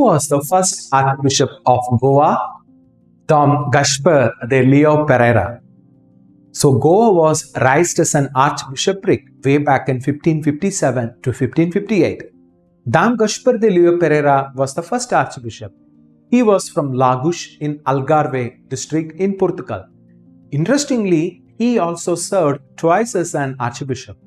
was the first Archbishop of Goa? Dom Gaspar de Leo Pereira. So Goa was raised as an archbishopric way back in 1557 to 1558. Dom Gaspar de Leo Pereira was the first archbishop. He was from Lagos in Algarve district in Portugal. Interestingly, he also served twice as an archbishop.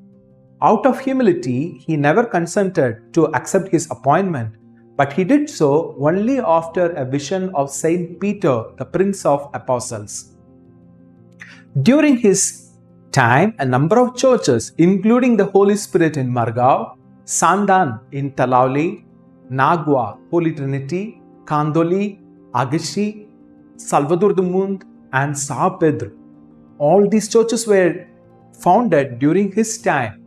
Out of humility, he never consented to accept his appointment, but he did so only after a vision of Saint Peter, the Prince of Apostles. During his time, a number of churches, including the Holy Spirit in Margao, Sandan in Talauli, Nagua, Holy Trinity, Kandoli, Agashi, Salvador do Mundo, and São Pedro. All these churches were founded during his time.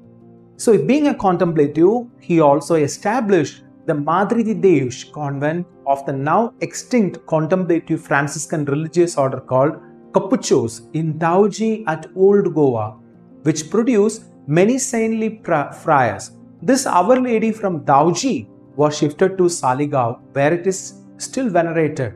So, being a contemplative, he also established the Madre de Deus convent of the now extinct contemplative Franciscan religious order called Capuchos in Dauji at Old Goa, which produced many saintly friars. This Our Lady from Dauji was shifted to Saligao, where it is still venerated.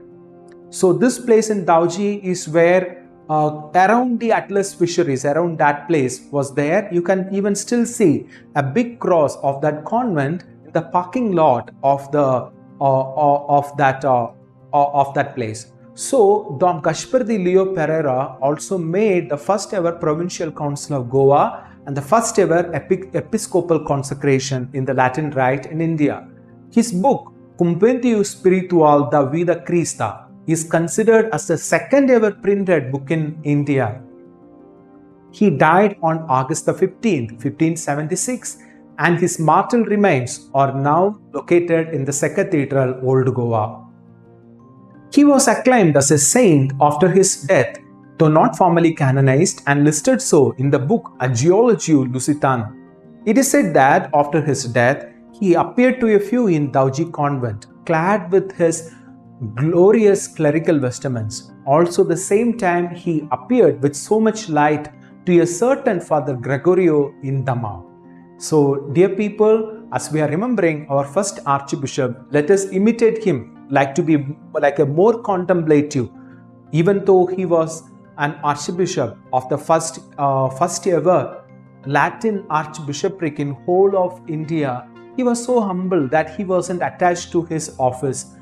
So this place in Dauji is where around the Atlas fisheries, around that place was there. You can even still see a big cross of that convent in the parking lot of the of that place. So Dom Gaspar de Leo Pereira also made the first ever provincial council of Goa and the first ever episcopal consecration in the Latin Rite in India. His book Compendio Spiritual da Vida Crista is considered as the second ever printed book in India. He died on August 15, 1576, and his mortal remains are now located in the Cathedral, Old Goa. He was acclaimed as a saint after his death, though not formally canonized and listed so in the book Archeological Lusitana. It is said that after his death, he appeared to a few in Dauji convent, clad with his glorious clerical vestments. Also, the same time, he appeared with so much light to a certain Father Gregorio in Dama. So, dear people, as we are remembering our first archbishop, let us imitate him, like a more contemplative. Even though he was an archbishop of the first ever Latin archbishopric in whole of India, he was so humble that he wasn't attached to his office.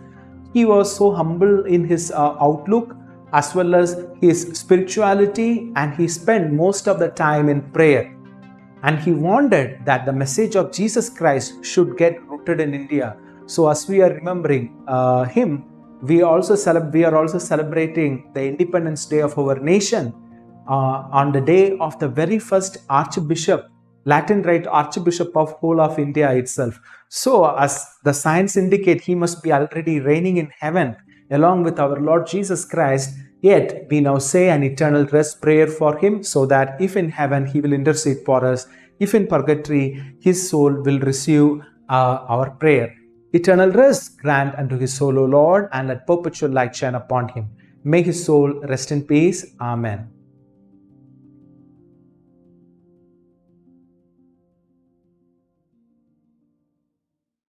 He was so humble in his outlook as well as his spirituality, and he spent most of the time in prayer. And he wanted that the message of Jesus Christ should get rooted in India. So as we are remembering him, we are also celebrating the Independence Day of our nation on the day of the very first Archbishop, Latin Rite Archbishop of whole of India itself. So as the signs indicate, he must be already reigning in heaven along with our Lord Jesus Christ. Yet we now say an eternal rest prayer for him, so that if in heaven he will intercede for us, if in purgatory his soul will receive our prayer. Eternal rest grant unto his soul, O Lord, and let perpetual light shine upon him. May his soul rest in peace. Amen.